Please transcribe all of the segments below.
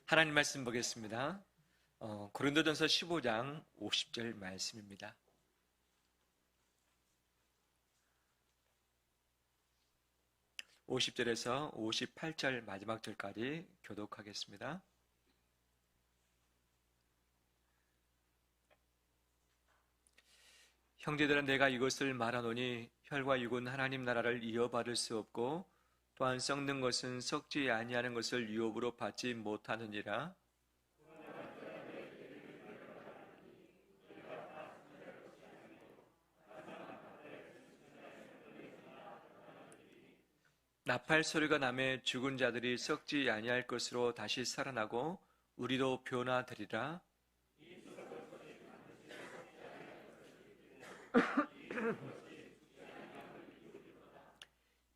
하나님 말씀 보겠습니다. 고린도전서 15장 50절 말씀입니다. (50절에서) 58절 마지막 절까지 교독하겠습니다. 형제들아, 내가 이것을 말하노니 혈과 육은 하나님 나라를 이어받을 수 없고 또한 썩는 것은 썩지 아니하는 것을 유업으로 받지 못하느니라. 나팔 소리가 나매 죽은 자들이 썩지 아니할 것으로 다시 살아나고 우리도 변화되리라.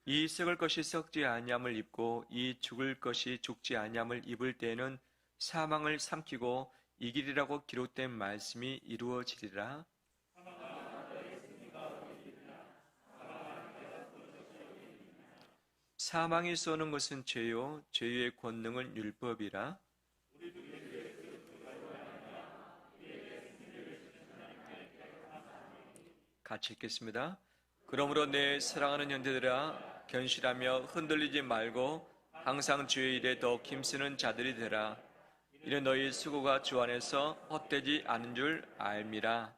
이 썩을 것이 썩지 아니함을 입고 이 죽을 것이 죽지 아니함을 입을 때에는 사망을 삼키고 이기리라고 기록된 말씀이 이루어지리라. 사망이 쏘는 것은 죄요 죄의 권능은 율법이라. 같이 읽겠습니다. 그러므로 내 사랑하는 형제들아, 견실하며 흔들리지 말고 항상 주의 일에 더욱 힘쓰는 자들이 되라. 이는 너희 수고가 주 안에서 헛되지 않은 줄 알미라.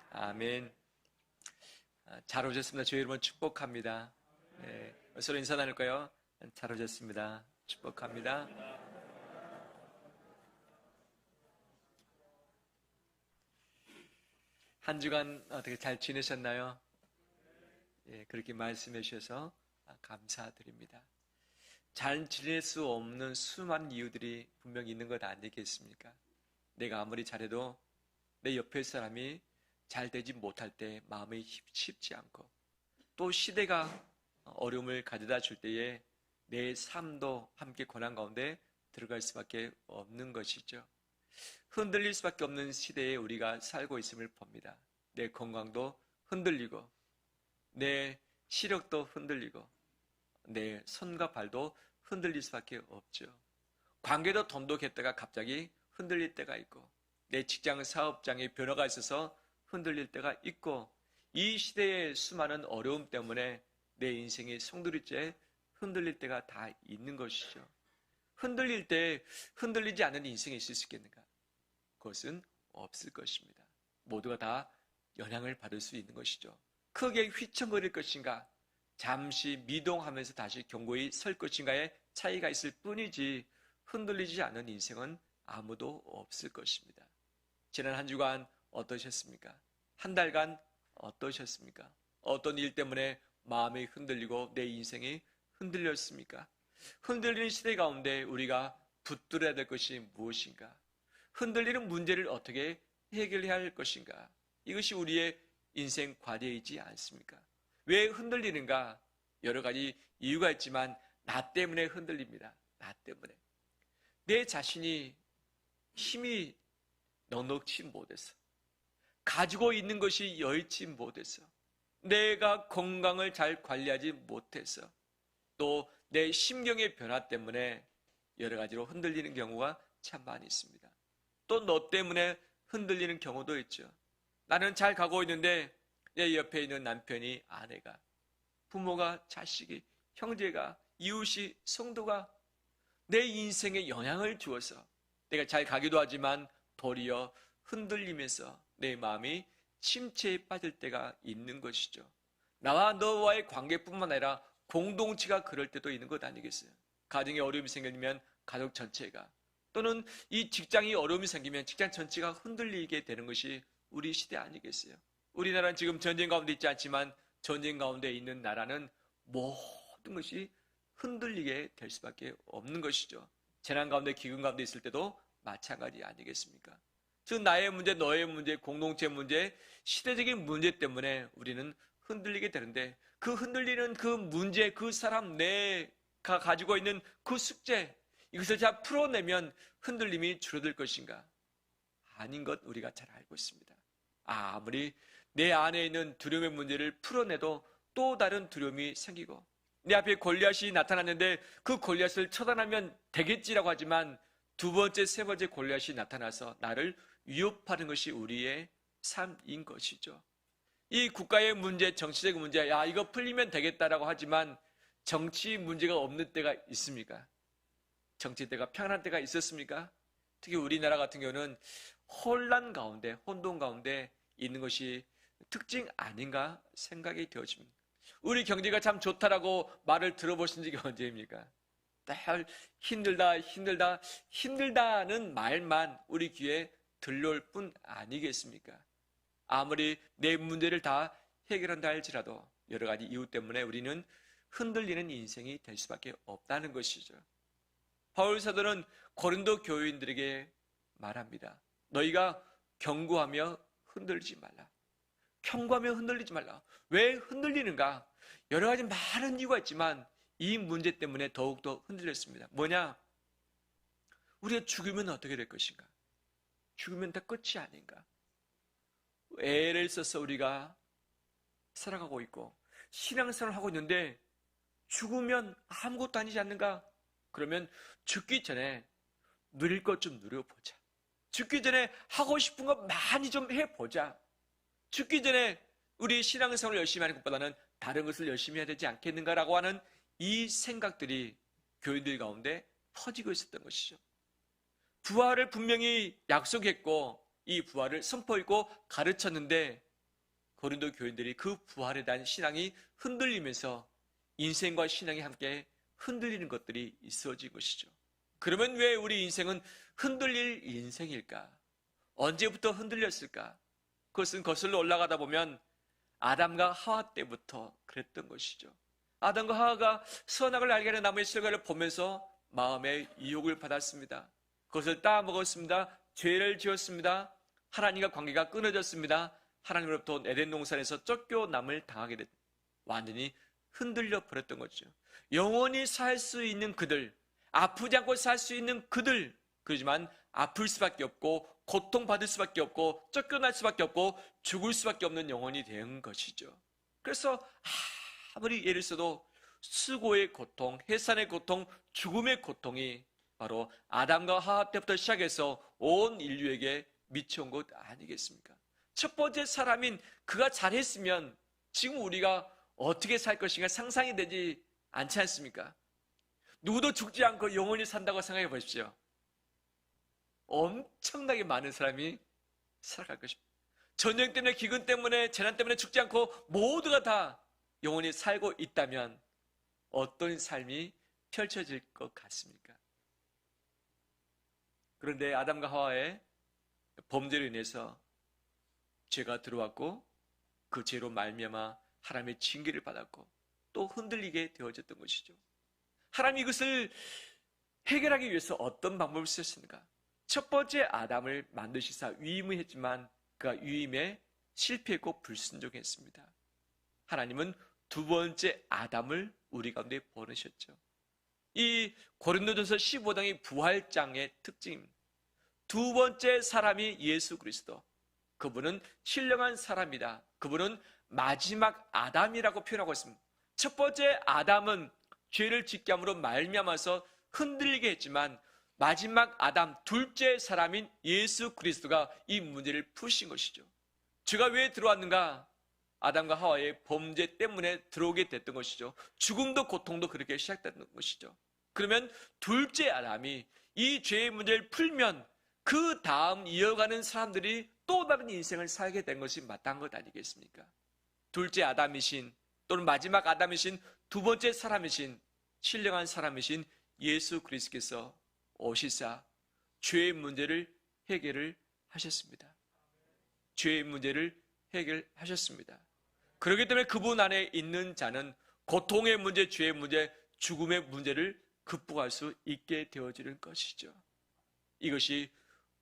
아멘. 잘 오셨습니다. 주의 이름으로 축복합니다. 네, 서로 인사 나눌까요? 잘 오셨습니다. 축복합니다. 한 주간 어떻게 잘 지내셨나요? 예, 그렇게 말씀해 주셔서 감사드립니다. 잘 지낼 수 없는 수많은 이유들이 분명히 있는 것 아니겠습니까? 내가 아무리 잘해도 내 옆에 사람이 잘 되지 못할 때 마음이 쉽지 않고, 또 시대가 어려움을 가져다 줄 때에 내 삶도 함께 고난 가운데 들어갈 수밖에 없는 것이죠. 흔들릴 수밖에 없는 시대에 우리가 살고 있음을 봅니다. 내 건강도 흔들리고 내 시력도 흔들리고 내 손과 발도 흔들릴 수밖에 없죠. 관계도 돈독했다가 갑자기 흔들릴 때가 있고, 내 직장 사업장에 변화가 있어서 흔들릴 때가 있고, 이 시대의 수많은 어려움 때문에 내 인생이 송두리째 흔들릴 때가 다 있는 것이죠. 흔들릴 때 흔들리지 않는 인생이 있을 수 있겠는가? 그것은 없을 것입니다. 모두가 다 영향을 받을 수 있는 것이죠. 크게 휘청거릴 것인가, 잠시 미동하면서 다시 견고히 설 것인가의 차이가 있을 뿐이지, 흔들리지 않는 인생은 아무도 없을 것입니다. 지난 한 주간 어떠셨습니까? 한 달간 어떠셨습니까? 어떤 일 때문에 마음이 흔들리고 내 인생이 흔들렸습니까? 흔들리는 시대 가운데 우리가 붙들어야 될 것이 무엇인가? 흔들리는 문제를 어떻게 해결해야 할 것인가? 이것이 우리의 인생 과제이지 않습니까? 왜 흔들리는가? 여러 가지 이유가 있지만 나 때문에 흔들립니다. 나 때문에. 내 자신이 힘이 넉넉지 못해서, 가지고 있는 것이 여의치 못해서, 내가 건강을 잘 관리하지 못해서, 또 내 심경의 변화 때문에 여러 가지로 흔들리는 경우가 참 많이 있습니다. 또 너 때문에 흔들리는 경우도 있죠. 나는 잘 가고 있는데 내 옆에 있는 남편이, 아내가, 부모가, 자식이, 형제가, 이웃이, 성도가 내 인생에 영향을 주어서 내가 잘 가기도 하지만 도리어 흔들리면서 내 마음이 침체에 빠질 때가 있는 것이죠. 나와 너와의 관계뿐만 아니라 공동체가 그럴 때도 있는 것 아니겠어요? 가정에 어려움이 생기면 가족 전체가, 또는 이 직장이 어려움이 생기면 직장 전체가 흔들리게 되는 것이 우리 시대 아니겠어요? 우리나라는 지금 전쟁 가운데 있지 않지만 전쟁 가운데 있는 나라는 모든 것이 흔들리게 될 수밖에 없는 것이죠. 재난 가운데, 기근 가운데 있을 때도 마찬가지 아니겠습니까? 즉 나의 문제, 너의 문제, 공동체 문제, 시대적인 문제 때문에 우리는 흔들리게 되는데, 그 흔들리는 그 문제, 그 사람, 내가 가지고 있는 그 숙제, 이것을 잘 풀어내면 흔들림이 줄어들 것인가? 아닌 것 우리가 잘 알고 있습니다. 아무리 내 안에 있는 두려움의 문제를 풀어내도 또 다른 두려움이 생기고, 내 앞에 골리앗이 나타났는데 그 골리앗을 처단하면 되겠지라고 하지만 두 번째, 세 번째 골리앗이 나타나서 나를 위협하는 것이 우리의 삶인 것이죠. 이 국가의 문제, 정치적 문제, 야, 이거 풀리면 되겠다라고 하지만 정치 문제가 없는 때가 있습니까? 정치 때가 평안한 때가 있었습니까? 특히 우리나라 같은 경우는 혼란 가운데, 혼돈 가운데 있는 것이 특징 아닌가 생각이 되어집니다. 우리 경제가 참 좋다라고 말을 들어보신 적이 언제입니까? 늘 힘들다, 힘들다, 힘들다는 말만 우리 귀에 들려올 뿐 아니겠습니까? 아무리 내 문제를 다 해결한다 할지라도 여러 가지 이유 때문에 우리는 흔들리는 인생이 될 수밖에 없다는 것이죠. 바울 사도는 고린도 교인들에게 말합니다. 너희가 경고하며 흔들리지 말라. 경고하며 흔들리지 말라. 왜 흔들리는가? 여러 가지 많은 이유가 있지만 이 문제 때문에 더욱더 흔들렸습니다. 뭐냐? 우리가 죽으면 어떻게 될 것인가? 죽으면 다 끝이 아닌가? 애를 써서 우리가 살아가고 있고 신앙생활을 하고 있는데 죽으면 아무것도 아니지 않는가? 그러면 죽기 전에 누릴 것 좀 누려보자. 죽기 전에 하고 싶은 거 많이 좀 해보자. 죽기 전에 우리 신앙생활을 열심히 하는 것보다는 다른 것을 열심히 해야 되지 않겠는가라고 하는 이 생각들이 교인들 가운데 퍼지고 있었던 것이죠. 부활을 분명히 약속했고 이 부활을 선포했고 가르쳤는데 고린도 교인들이 그 부활에 대한 신앙이 흔들리면서 인생과 신앙이 함께 흔들리는 것들이 있어진 것이죠. 그러면 왜 우리 인생은 흔들릴 인생일까? 언제부터 흔들렸을까? 그것은 거슬러 올라가다 보면 아담과 하와 때부터 그랬던 것이죠. 아담과 하와가 선악을 알게 하는 나무의 실과를 보면서 마음의 유혹을 받았습니다. 그것을 따먹었습니다. 죄를 지었습니다. 하나님과 관계가 끊어졌습니다. 하나님으로부터 에덴 동산에서 쫓겨남을 당하게 됐, 완전히 흔들려 버렸던 거죠. 영원히 살 수 있는 그들, 아프지 않고 살 수 있는 그들, 그렇지만 아플 수밖에 없고 고통받을 수밖에 없고 쫓겨날 수밖에 없고 죽을 수밖에 없는 영혼이 된 것이죠. 그래서 아무리 예를 써도 수고의 고통, 해산의 고통, 죽음의 고통이 바로 아담과 하와 때부터 시작해서 온 인류에게 미쳐온 것 아니겠습니까? 첫 번째 사람인 그가 잘했으면 지금 우리가 어떻게 살 것인가 상상이 되지 않지 않습니까? 누구도 죽지 않고 영원히 산다고 생각해 보십시오. 엄청나게 많은 사람이 살아갈 것입니다. 전쟁 때문에, 기근 때문에, 재난 때문에 죽지 않고 모두가 다 영원히 살고 있다면 어떤 삶이 펼쳐질 것 같습니까? 그런데 아담과 하와의 범죄로 인해서 죄가 들어왔고 그 죄로 말미암아 하나님의 징계를 받았고 또 흔들리게 되어졌던 것이죠. 하나님이 이것을 해결하기 위해서 어떤 방법을 쓰셨습니까? 첫 번째 아담을 만드시사 위임을 했지만 그가 위임에 실패했고 불순종했습니다. 하나님은 두 번째 아담을 우리 가운데 보내셨죠. 이 고린도전서 15장의 부활장의 특징입니다. 두 번째 사람이 예수 그리스도. 그분은 신령한 사람이다. 그분은 마지막 아담이라고 표현하고 있습니다. 첫 번째 아담은 죄를 짓게 함으로 말미암아서 흔들리게 했지만 마지막 아담, 둘째 사람인 예수 그리스도가 이 문제를 푸신 것이죠. 죄가 왜 들어왔는가? 아담과 하와의 범죄 때문에 들어오게 됐던 것이죠. 죽음도 고통도 그렇게 시작됐던 것이죠. 그러면 둘째 아담이 이 죄의 문제를 풀면 그 다음 이어가는 사람들이 또 다른 인생을 살게 된 것이 마땅한 것 아니겠습니까? 둘째 아담이신 또는 마지막 아담이신 두 번째 사람이신 신령한 사람이신 예수 그리스도께서 오시사 죄의 문제를 해결을 하셨습니다. 죄의 문제를 해결하셨습니다. 그렇기 때문에 그분 안에 있는 자는 고통의 문제, 죄의 문제, 죽음의 문제를 극복할 수 있게 되어지는 것이죠. 이것이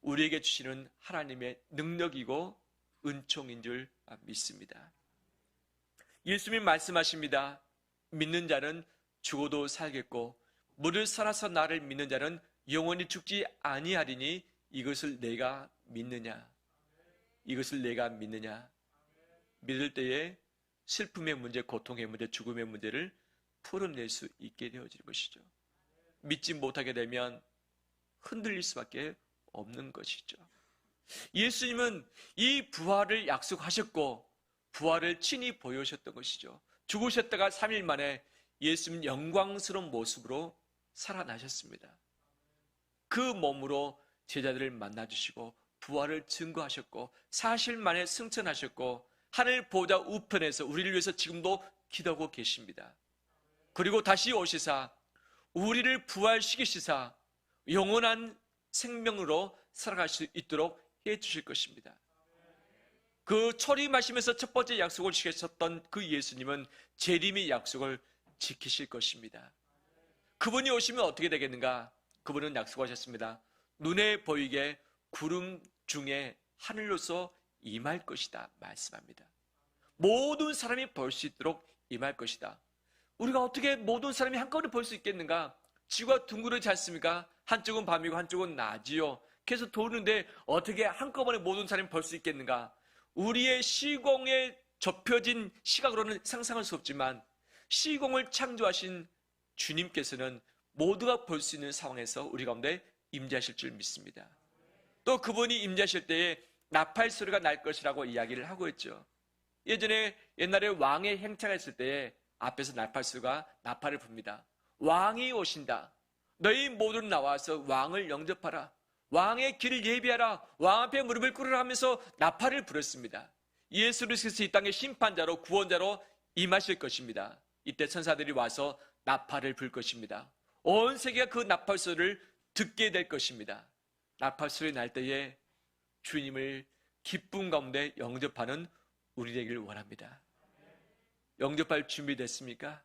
우리에게 주시는 하나님의 능력이고 은총인 줄 믿습니다. 예수님 말씀하십니다. 믿는 자는 죽어도 살겠고 무릇 살아서 나를 믿는 자는 영원히 죽지 아니하리니 이것을 내가 믿느냐? 이것을 내가 믿느냐? 믿을 때에 슬픔의 문제, 고통의 문제, 죽음의 문제를 풀어낼 수 있게 되어질 것이죠. 믿지 못하게 되면 흔들릴 수밖에 없는 것이죠. 예수님은 이 부활을 약속하셨고 부활을 친히 보여주셨던 것이죠. 죽으셨다가 3일 만에 예수님은 영광스러운 모습으로 살아나셨습니다. 그 몸으로 제자들을 만나주시고 부활을 증거하셨고 사실 만에 승천하셨고 하늘 보좌 우편에서 우리를 위해서 지금도 기도하고 계십니다. 그리고 다시 오시사 우리를 부활시키시사 영원한 생명으로 살아갈 수 있도록 해주실 것입니다. 그 초림하시면서 첫 번째 약속을 지키셨던 그 예수님은 재림의 약속을 지키실 것입니다. 그분이 오시면 어떻게 되겠는가? 그분은 약속하셨습니다. 눈에 보이게 구름 중에 하늘로서 임할 것이다 말씀합니다. 모든 사람이 볼 수 있도록 임할 것이다. 우리가 어떻게 모든 사람이 한꺼번에 볼 수 있겠는가? 지구가 둥그러지 않습니까? 한쪽은 밤이고 한쪽은 낮이요. 계속 도는데 어떻게 한꺼번에 모든 사람이 볼 수 있겠는가? 우리의 시공에 좁혀진 시각으로는 상상할 수 없지만 시공을 창조하신 주님께서는 모두가 볼 수 있는 상황에서 우리 가운데 임재하실 줄 믿습니다. 또 그분이 임재하실 때에 나팔 소리가 날 것이라고 이야기를 하고 있죠. 옛날에 왕의 행차가 있을 때에 앞에서 나팔을 붑니다. 왕이 오신다. 너희 모두 나와서 왕을 영접하라. 왕의 길을 예비하라. 왕 앞에 무릎을 꿇으라 하면서 나팔을 불었습니다. 예수 그리스도께서 이 땅의 심판자로 구원자로 임하실 것입니다. 이때 천사들이 와서 나팔을 불 것입니다. 온 세계가 그 나팔 소리를 듣게 될 것입니다. 나팔 소리 날 때에 주님을 기쁨 가운데 영접하는 우리 되기를 원합니다. 영접할 준비 됐습니까?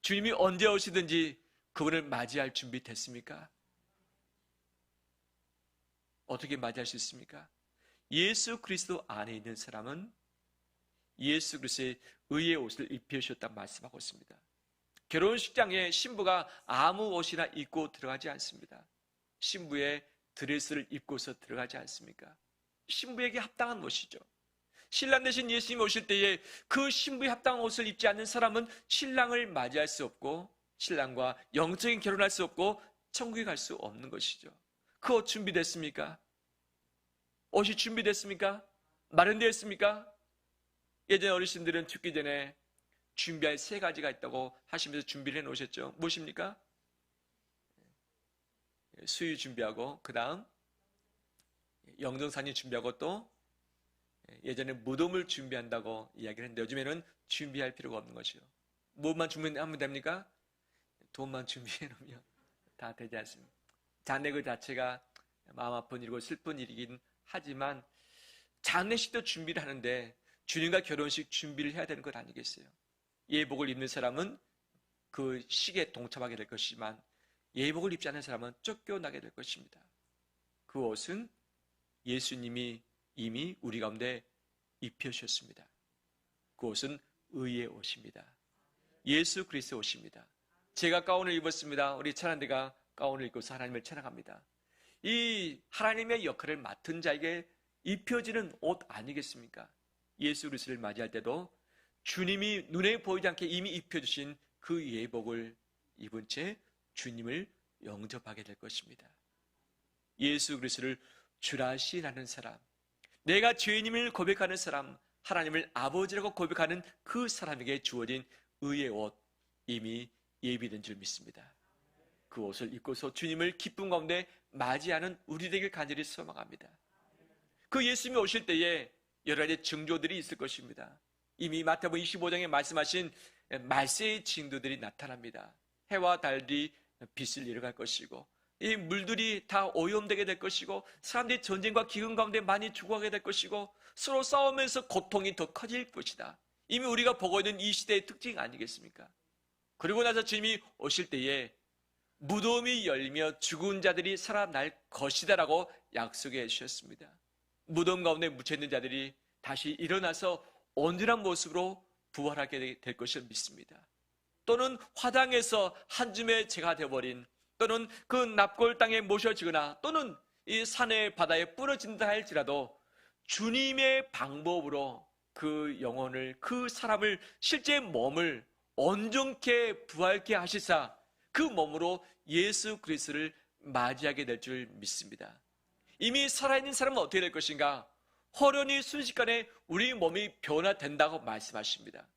주님이 언제 오시든지 그분을 맞이할 준비 됐습니까? 어떻게 맞이할 수 있습니까? 예수 그리스도 안에 있는 사람은 예수 그리스도의 의의 옷을 입히셨다고 말씀하고 있습니다. 결혼식장에 신부가 아무 옷이나 입고 들어가지 않습니다. 신부의 드레스를 입고서 들어가지 않습니까? 신부에게 합당한 옷이죠. 신랑 대신 예수님이 오실 때에 그 신부에 합당한 옷을 입지 않는 사람은 신랑을 맞이할 수 없고 신랑과 영적인 결혼할 수 없고 천국에 갈 수 없는 것이죠. 그 옷 준비됐습니까? 옷이 준비됐습니까? 마련되었습니까? 예전에 어르신들은 죽기 전에 준비할 3가지가 있다고 하시면서 준비를 해놓으셨죠. 무엇입니까? 수유 준비하고 그 다음 영정사진 준비하고 또 예전에 무덤을 준비한다고 이야기를 했는데 요즘에는 준비할 필요가 없는 것이요. 무엇만 준비하면 됩니까? 돈만 준비해 놓으면 다 되지 않습니다. 장례 그 자체가 마음 아픈 일이고 슬픈 일이긴 하지만 장례식도 준비를 하는데 주님과 결혼식 준비를 해야 되는 것 아니겠어요? 예복을 입는 사람은 그 식에 동참하게 될 것이지만 예복을 입지 않은 사람은 쫓겨나게 될 것입니다. 그 옷은 예수님이 이미 우리 가운데 입혀주셨습니다. 그 옷은 의의 옷입니다. 예수 그리스도의 옷입니다. 제가 가운을 입었습니다. 우리 찬양대가 가운을 입고서 하나님을 찬양합니다. 이 하나님의 역할을 맡은 자에게 입혀지는 옷 아니겠습니까? 예수 그리스도를 맞이할 때도 주님이 눈에 보이지 않게 이미 입혀주신 그 예복을 입은 채 주님을 영접하게 될 것입니다. 예수 그리스도를 주라 시인하는 사람, 내가 죄인임을 고백하는 사람, 하나님을 아버지라고 고백하는 그 사람에게 주어진 의의 옷 이미 예비된 줄 믿습니다. 그 옷을 입고서 주님을 기쁨 가운데 맞이하는 우리 되길 간절히 소망합니다. 그 예수님이 오실 때에 여러 가지 징조들이 있을 것입니다. 이미 마태복음 25장에 말씀하신 말세의 징조들이 나타납니다. 해와 달이 빛을 잃어갈 것이고 이 물들이 다 오염되게 될 것이고 사람들이 전쟁과 기근 가운데 많이 죽어가게 될 것이고 서로 싸우면서 고통이 더 커질 것이다. 이미 우리가 보고 있는 이 시대의 특징 아니겠습니까? 그리고 나서 주님이 오실 때에 무덤이 열리며 죽은 자들이 살아날 것이다라고 약속해 주셨습니다. 무덤 가운데 묻혀있는 자들이 다시 일어나서 온전한 모습으로 부활하게 될 것을 믿습니다. 또는 화당에서 한 줌의 재가 되어버린 또는 그 납골 땅에 모셔지거나 또는 이 산의 바다에 뿌려진다 할지라도 주님의 방법으로 그 영혼을 그 사람을 실제 몸을 온전케 부활케 하시사 그 몸으로 예수 그리스도를 맞이하게 될 줄 믿습니다. 이미 살아있는 사람은 어떻게 될 것인가? 호련히 순식간에 우리 몸이 변화된다고 말씀하십니다.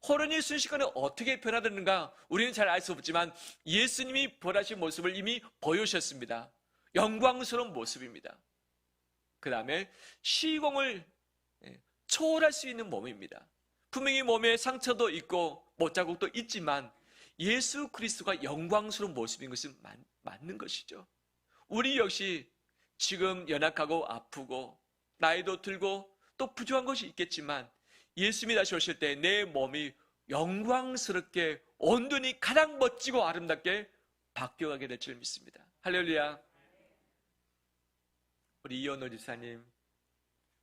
호련히 순식간에 어떻게 변화되는가 우리는 잘 알 수 없지만 예수님이 변하신 모습을 이미 보여주셨습니다. 영광스러운 모습입니다. 그 다음에 시공을 초월할 수 있는 몸입니다. 분명히 몸에 상처도 있고 못자국도 있지만 예수 그리스도가 영광스러운 모습인 것은 맞는 것이죠. 우리 역시 지금 연약하고 아프고 나이도 들고 또 부족한 것이 있겠지만 예수님이 다시 오실 때 내 몸이 영광스럽게 온전히 가장 멋지고 아름답게 바뀌어가게 될 줄 믿습니다. 할렐루야. 우리 이현호 집사님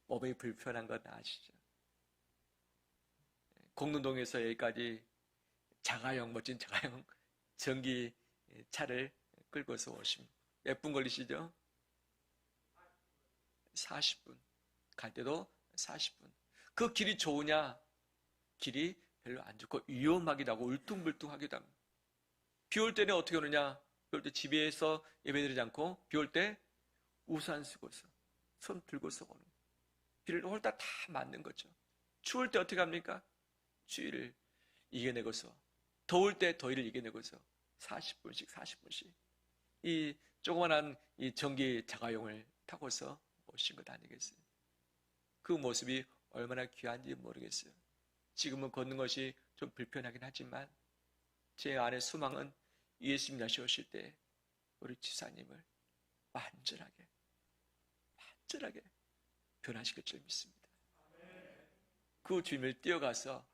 몸이 불편한 건 아시죠? 공릉동에서 여기까지 자가용, 멋진 자가용 전기 차를 끌고서 오십니다. 몇 분 걸리시죠? 40분. 갈 때도 40분. 그 길이 좋으냐? 길이 별로 안 좋고 위험하기도 하고 울퉁불퉁하기도 합니다. 비 올 때는 어떻게 오느냐? 비 올 때 집에서 예배드리지 않고 비 올 때 우산 쓰고서 손 들고서 오는 거예요. 비를 홀딱 다 맞는 거죠. 추울 때 어떻게 합니까? 추위를 이겨내고서 더울 때 더위를 이겨내고서 40분씩 이 조그만한 이 전기 자가용을 타고서 오신 것 아니겠어요? 그 모습이 얼마나 귀한지 모르겠어요. 지금은 걷는 것이 좀 불편하긴 하지만 제 안의 소망은 예수님 다시 오실 때 우리 지사님을 완전하게 변화시킬 줄 믿습니다. 그 주님을 뛰어가서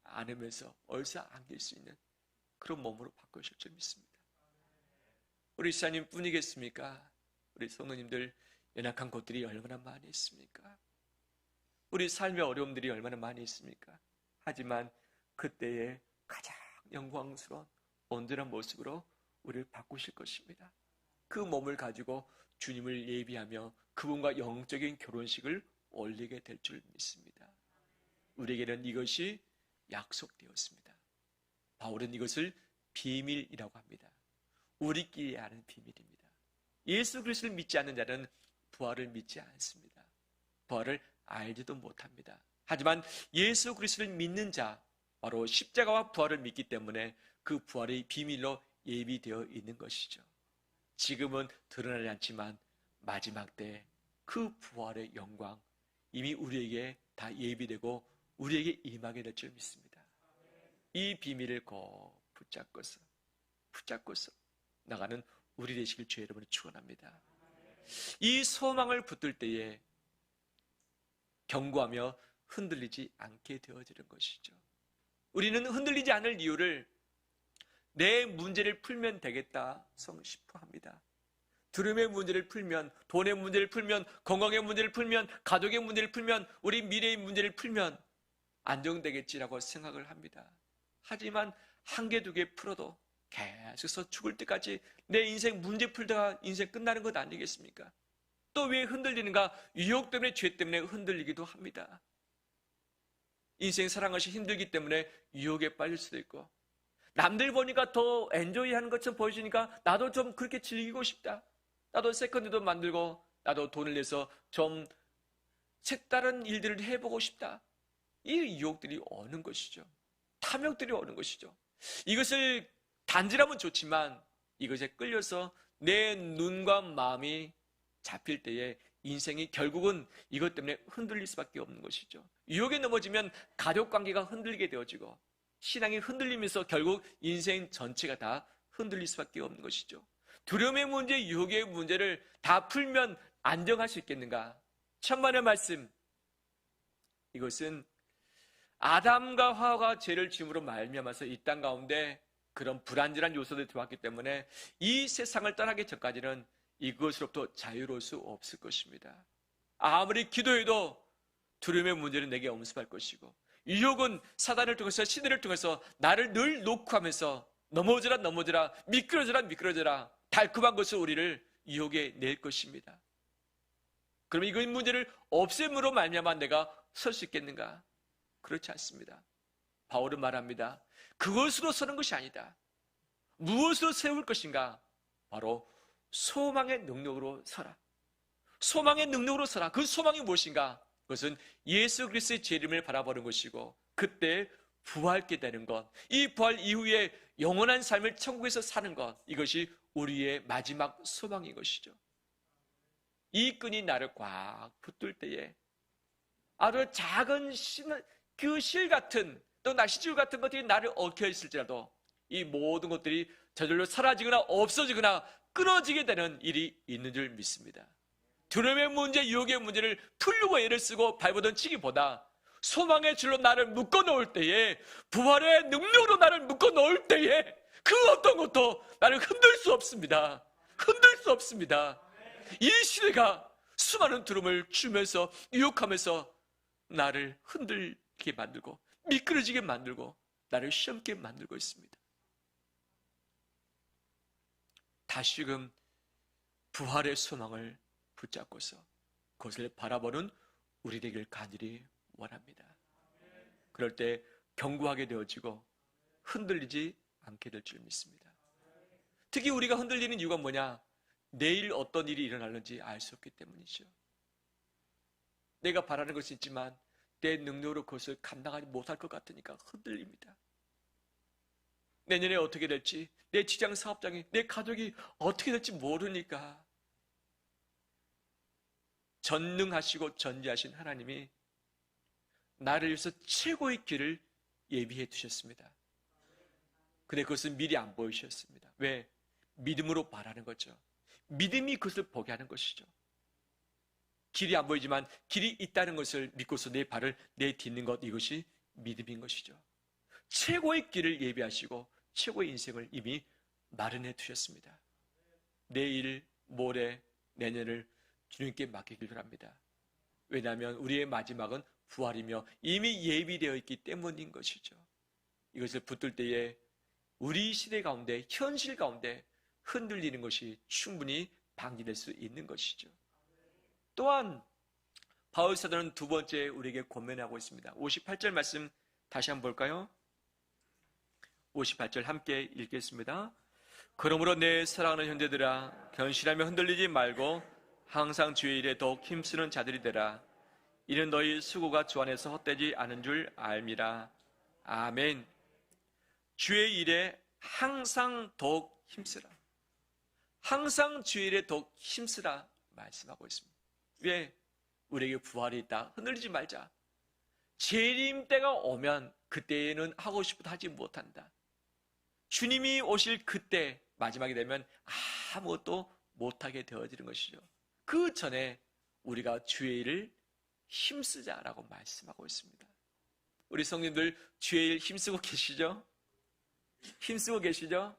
안으면서 얼싸 안길 수 있는 그런 몸으로 바꾸실 줄 믿습니다. 우리 지사님 뿐이겠습니까? 우리 성도님들 연약한 곳들이 얼마나 많이 있습니까? 우리 삶의 어려움들이 얼마나 많이 있습니까? 하지만 그때에 가장 영광스러운 온전한 모습으로 우리를 바꾸실 것입니다. 그 몸을 가지고 주님을 예비하며 그분과 영적인 결혼식을 올리게 될 줄 믿습니다. 우리에게는 이것이 약속되었습니다. 바울은 이것을 비밀이라고 합니다. 우리끼리 아는 비밀입니다. 예수 그리스도를 믿지 않는 자는 부활을 믿지 않습니다. 부활을 알지도 못합니다. 하지만 예수 그리스도를 믿는 자, 바로 십자가와 부활을 믿기 때문에 그 부활의 비밀로 예비되어 있는 것이죠. 지금은 드러나지 않지만 마지막 때 그 부활의 영광 이미 우리에게 다 예비되고 우리에게 임하게 될 줄 믿습니다. 이 비밀을 꼭 붙잡고서 나가는 우리 되시길 주의 이름으로 축원합니다. 이 소망을 붙들 때에 경고하며 흔들리지 않게 되어지는 것이죠. 우리는 흔들리지 않을 이유를 내 문제를 풀면 되겠다 싶어 합니다. 두려움의 문제를 풀면, 돈의 문제를 풀면, 건강의 문제를 풀면, 가족의 문제를 풀면, 우리 미래의 문제를 풀면 안정되겠지라고 생각을 합니다. 하지만 한 개, 두 개 풀어도 계속해서 죽을 때까지 내 인생 문제 풀다가 인생 끝나는 것 아니겠습니까? 또 왜 흔들리는가? 유혹 때문에, 죄 때문에 흔들리기도 합니다. 인생 살아가는 것이 힘들기 때문에 유혹에 빠질 수도 있고, 남들 보니까 더 엔조이하는 것처럼 보여주니까 나도 좀 그렇게 즐기고 싶다. 나도 세컨드도 만들고 나도 돈을 내서 좀 색다른 일들을 해보고 싶다. 이 유혹들이 오는 것이죠. 탐욕들이 오는 것이죠. 이것을 단지라면 좋지만 이것에 끌려서 내 눈과 마음이 잡힐 때에 인생이 결국은 이것 때문에 흔들릴 수밖에 없는 것이죠. 유혹에 넘어지면 가족관계가 흔들리게 되어지고 신앙이 흔들리면서 결국 인생 전체가 다 흔들릴 수밖에 없는 것이죠. 두려움의 문제, 유혹의 문제를 다 풀면 안정할 수 있겠는가? 천만의 말씀. 이것은 아담과 하와가 죄를 지음으로 말미암아서 이 땅 가운데 그런 불안전한 요소들이 들어왔기 때문에 이 세상을 떠나기 전까지는 이것으로부터 자유로울 수 없을 것입니다. 아무리 기도해도 두려움의 문제는 내게 엄습할 것이고 유혹은 사단을 통해서 시대를 통해서 나를 늘 녹화하면서 넘어져라 미끄러져라 달콤한 것을 우리를 유혹에 낼 것입니다. 그러면 이 문제를 없앰으로 말미암아 내가 설 수 있겠는가? 그렇지 않습니다. 바울은 말합니다. 그것으로 서는 것이 아니다. 무엇으로 세울 것인가? 바로 소망의 능력으로 서라. 소망의 능력으로 서라. 그 소망이 무엇인가? 그것은 예수 그리스도의 제 이름을 바라보는 것이고, 그때 부활케 되는 것, 이 부활 이후에 영원한 삶을 천국에서 사는 것, 이것이 우리의 마지막 소망인 것이죠. 이 끈이 나를 꽉 붙들 때에 아주 작은 그 실 같은, 또 나시줄 같은 것들이 나를 얽혀 있을지라도 이 모든 것들이 저절로 사라지거나 없어지거나 끊어지게 되는 일이 있는 줄 믿습니다. 두려움의 문제, 유혹의 문제를 풀려고 애를 쓰고 발버둥 치기보다 소망의 줄로 나를 묶어 놓을 때에, 부활의 능력으로 나를 묶어 놓을 때에 그 어떤 것도 나를 흔들 수 없습니다. 흔들 수 없습니다. 이 시대가 수많은 두려움을 주면서 유혹하면서 나를 흔들게 만들고 미끄러지게 만들고 나를 시험게 만들고 있습니다. 다시금 부활의 소망을 붙잡고서 그것을 바라보는 우리 되길 간절히 원합니다. 그럴 때 견고하게 되어지고 흔들리지 않게 될 줄 믿습니다. 특히 우리가 흔들리는 이유가 뭐냐? 내일 어떤 일이 일어날는지 알 수 없기 때문이죠. 내가 바라는 것이 있지만 내 능력으로 그것을 감당하지 못할 것 같으니까 흔들립니다. 내년에 어떻게 될지, 내 직장 사업장이, 내 가족이 어떻게 될지 모르니까. 전능하시고 전지하신 하나님이 나를 위해서 최고의 길을 예비해 두셨습니다. 근데 그것은 미리 안 보이셨습니다. 왜? 믿음으로 바라는 거죠. 믿음이 그것을 보게 하는 것이죠. 길이 안 보이지만 길이 있다는 것을 믿고서 내 발을 내딛는 것, 이것이 믿음인 것이죠. 최고의 길을 예비하시고 최고의 인생을 이미 마련해 두셨습니다. 내일, 모레, 내년을 주님께 맡기길 바랍니다. 왜냐하면 우리의 마지막은 부활이며 이미 예비되어 있기 때문인 것이죠. 이것을 붙들 때에 우리 시대 가운데, 현실 가운데 흔들리는 것이 충분히 방지될 수 있는 것이죠. 또한 바울 사도는 두 번째 우리에게 권면하고 있습니다. 58절 말씀 다시 한번 볼까요? 58절 함께 읽겠습니다. 그러므로 내 사랑하는 형제들아, 견실하며 흔들리지 말고 항상 주의 일에 더욱 힘쓰는 자들이 되라. 이는 너희 수고가 주 안에서 헛되지 않은 줄 알미라. 아멘. 주의 일에 항상 더욱 힘쓰라. 항상 주의 일에 더욱 힘쓰라 말씀하고 있습니다. 왜? 우리에게 부활이 있다. 흔들리지 말자. 재림 때가 오면 그때에는 하고 싶어도 하지 못한다. 주님이 오실 그때 마지막이 되면 아무것도 못하게 되어지는 것이죠. 그 전에 우리가 주의 일을 힘쓰자라고 말씀하고 있습니다. 우리 성님들 주의 일 힘쓰고 계시죠? 힘쓰고 계시죠?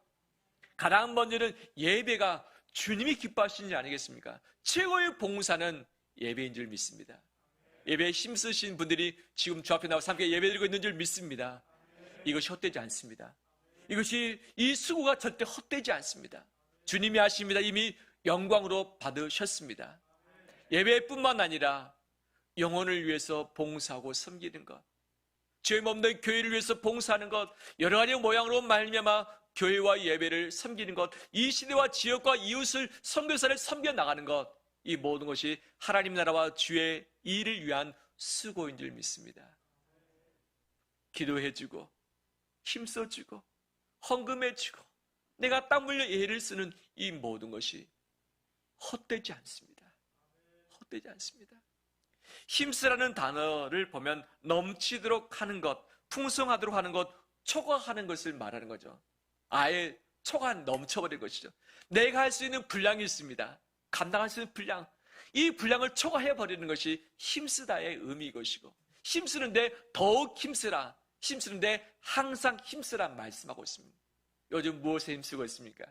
가장 먼저는 예배가 주님이 기뻐하시는 일 아니겠습니까? 최고의 봉사는 예배인 줄 믿습니다. 예배에 힘쓰신 분들이 지금 주 앞에 나와서 함께 예배드리고 있는 줄 믿습니다. 이것이 헛되지 않습니다. 이 수고가 절대 헛되지 않습니다. 주님이 하십니다. 이미 영광으로 받으셨습니다. 예배뿐만 아니라 영혼을 위해서 봉사하고 섬기는 것, 죄 없는 교회를 위해서 봉사하는 것, 여러 가지 모양으로 말미암아 교회와 예배를 섬기는 것, 이 시대와 지역과 이웃을 선교사를 섬겨 나가는 것, 이 모든 것이 하나님 나라와 주의 일을 위한 수고인 줄 믿습니다. 기도해주고 힘써주고 헌금해주고 내가 땀 흘려 애를 쓰는 이 모든 것이 헛되지 않습니다. 헛되지 않습니다. 힘쓰라는 단어를 보면 넘치도록 하는 것, 풍성하도록 하는 것, 초과하는 것을 말하는 거죠. 아예 초과 넘쳐버린 것이죠. 내가 할 수 있는 분량이 있습니다. 감당할 수 있는 분량, 이 분량을 초과해버리는 것이 힘쓰다의 의미인 것이고, 힘쓰는데 더욱 힘쓰라, 힘쓰는데 항상 힘쓰라 말씀하고 있습니다. 요즘 무엇에 힘쓰고 있습니까?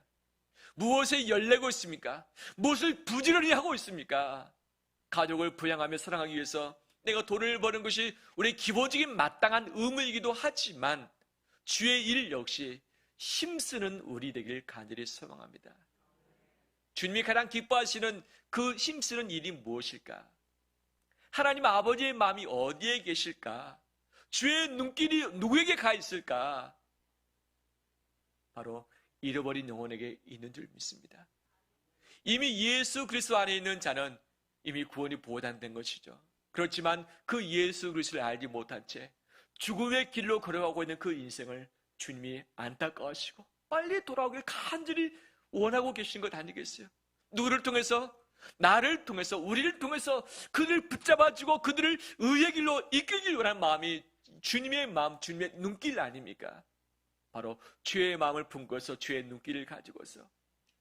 무엇에 열내고 있습니까? 무엇을 부지런히 하고 있습니까? 가족을 부양하며 사랑하기 위해서 내가 돈을 버는 것이 우리의 기본적인 마땅한 의무이기도 하지만 주의 일 역시 힘쓰는 우리 되길 간절히 소망합니다. 주님이 가장 기뻐하시는 그 힘쓰는 일이 무엇일까? 하나님 아버지의 마음이 어디에 계실까? 주의 눈길이 누구에게 가 있을까? 바로 잃어버린 영혼에게 있는 줄 믿습니다. 이미 예수 그리스도 안에 있는 자는 이미 구원이 보장된 것이죠. 그렇지만 그 예수 그리스도를 알지 못한 채 죽음의 길로 걸어가고 있는 그 인생을 주님이 안타까워하시고 빨리 돌아오길 간절히 원하고 계신 것 아니겠어요? 누구를 통해서? 나를 통해서, 우리를 통해서 그들을 붙잡아주고 그들을 의의 길로 이끌길 원하는 마음이 주님의 마음, 주님의 눈길 아닙니까? 바로 주의 마음을 품고서 주의 눈길을 가지고서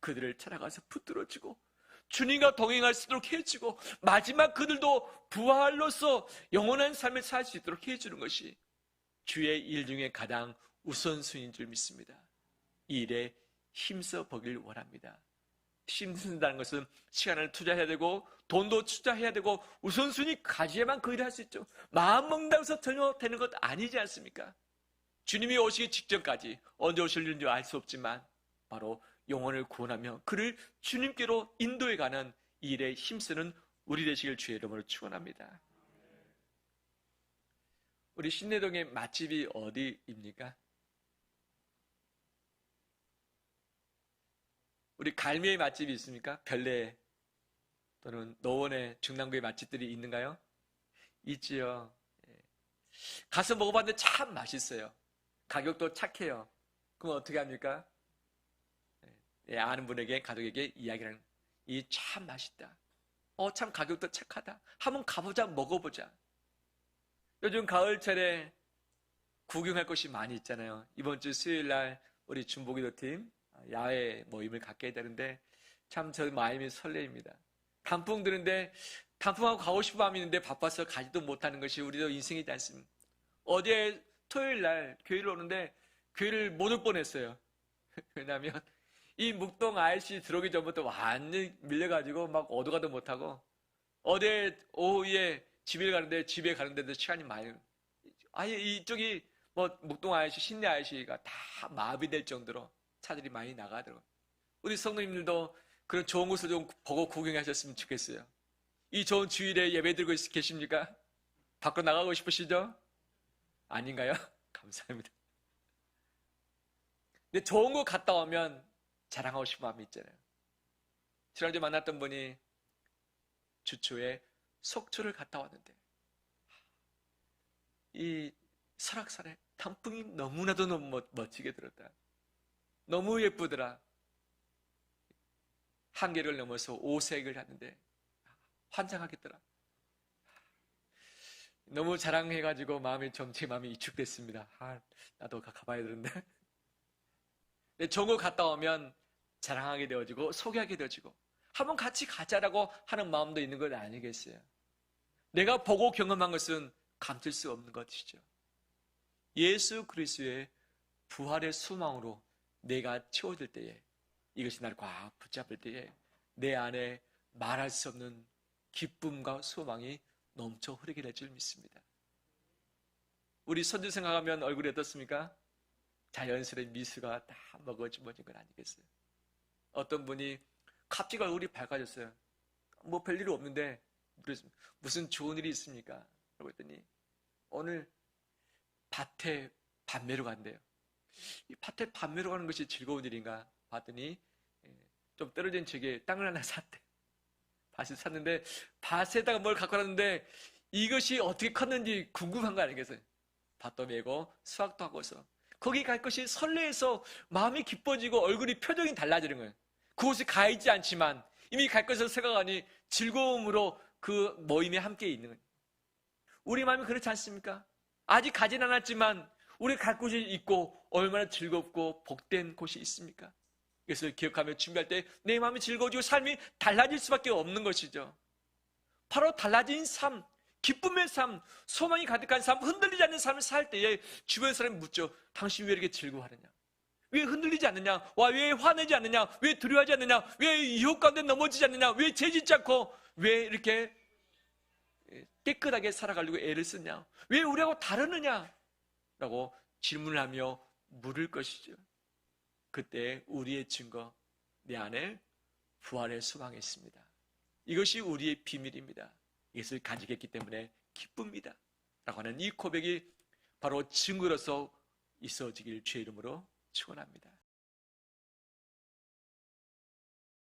그들을 찾아가서 붙들어주고 주님과 동행할 수 있도록 해주고 마지막 그들도 부활로서 영원한 삶을 살 수 있도록 해주는 것이 주의 일 중에 가장 우선순위인 줄 믿습니다. 이 일에 힘써 보길 원합니다. 힘쓴다는 것은 시간을 투자해야 되고 돈도 투자해야 되고 우선순위 가지야만 그 일을 할 수 있죠. 마음 먹는다고 해서 전혀 되는 것 아니지 않습니까? 주님이 오시기 직전까지 언제 오실는지 알 수 없지만 바로 영혼을 구원하며 그를 주님께로 인도해가는 이 일에 힘쓰는 우리 되시길 주의 이름으로 축원합니다. 우리 신내동의 맛집이 어디입니까? 우리 갈매의 맛집이 있습니까? 별내 또는 노원의 중랑구의 맛집들이 있는가요? 있지요. 가서 먹어봤는데 참 맛있어요. 가격도 착해요. 그럼 어떻게 합니까? 아는 분에게, 가족에게 이야기를 하는, 이 참 맛있다. 참 가격도 착하다. 한번 가보자, 먹어보자. 요즘 가을철에 구경할 곳이 많이 있잖아요. 이번 주 수요일 날 우리 준보기도 팀 야외 모임을 갖게 되는데 참 저 마음이 설레입니다. 단풍 드는데 단풍하고 가고 싶은 마음이 있는데 바빠서 가지도 못하는 것이 우리도 인생이지 않습니까? 어제 토요일 날 교회를 오는데 교회를 못 올 뻔했어요. 왜냐하면 이 묵동 IC 들어오기 전부터 완전히 밀려가지고 막 어디 가도 못하고 어제 오후에 집에 가는데도 시간이 많이 아예 이쪽이 뭐 묵동 IC, 신내 IC가 다 마비될 정도로 차들이 많이 나가더라고요. 우리 성도님들도 그런 좋은 곳을 좀 보고 구경하셨으면 좋겠어요. 이 좋은 주일에 예배 드리고 계십니까? 밖으로 나가고 싶으시죠? 아닌가요? 감사합니다. 근데 좋은 곳 갔다 오면 자랑하고 싶은 마음이 있잖아요. 지난주에 만났던 분이 주초에 속초를 갔다 왔는데 이 설악산에 단풍이 너무나도 너무 멋지게 들었다. 너무 예쁘더라. 한계를 넘어서 오색을 하는데 환장하겠더라. 너무 자랑해가지고 제 마음이 이축됐습니다. 나도 가봐야 되는데. 좋은 거 갔다 오면 자랑하게 되어지고 소개하게 되어지고 한번 같이 가자라고 하는 마음도 있는 것 아니겠어요? 내가 보고 경험한 것은 감출 수 없는 것이죠. 예수 그리스도의 부활의 소망으로 내가 채워질 때에 이것이 나를 꽉 붙잡을 때에 내 안에 말할 수 없는 기쁨과 소망이 넘쳐 흐르게 될 줄 믿습니다. 우리 선주 생각하면 얼굴이 어떻습니까? 자연스레 미소가 다 먹어지머진 건 아니겠어요? 어떤 분이 갑자기 얼굴이 밝아졌어요. 뭐 별일 없는데 무슨 좋은 일이 있습니까? 라고 했더니 오늘 밭에 밤매러 간대요. 이 밭에 밤매러 가는 것이 즐거운 일인가 봤더니 좀 떨어진 지역에 땅을 하나 샀대. 밭을 샀는데 밭에다가 뭘 갖고 왔는데 이것이 어떻게 컸는지 궁금한 거 아니겠어요? 밭도 메고 수확도 하고서 거기 갈 것이 설레해서 마음이 기뻐지고 얼굴이 표정이 달라지는 거예요. 그곳에 가 있지 않지만 이미 갈 것을 생각하니 즐거움으로 그 모임에 함께 있는 거예요. 우리 마음이 그렇지 않습니까? 아직 가진 않았지만 우리 갈 곳이 있고 얼마나 즐겁고 복된 곳이 있습니까? 그래서 기억하며 준비할 때 내 마음이 즐거워지고 삶이 달라질 수밖에 없는 것이죠. 바로 달라진 삶, 기쁨의 삶, 소망이 가득한 삶, 흔들리지 않는 삶을 살 때에 주변 사람이 묻죠. 당신 왜 이렇게 즐거워하느냐? 왜 흔들리지 않느냐? 왜 화내지 않느냐? 왜 두려워하지 않느냐? 왜 유혹 가운데 넘어지지 않느냐? 왜 죄짓지 않고 왜 이렇게 깨끗하게 살아가려고 애를 쓰냐? 왜 우리하고 다르느냐? 라고 질문을 하며 물을 것이죠. 그때 우리의 증거, 내 안에 부활의 소망이 있습니다. 이것이 우리의 비밀입니다. 이것을 가지겠기 때문에 기쁩니다. 라고 하는 이 고백이 바로 증거로서 있어지길 주의 이름으로 축원합니다.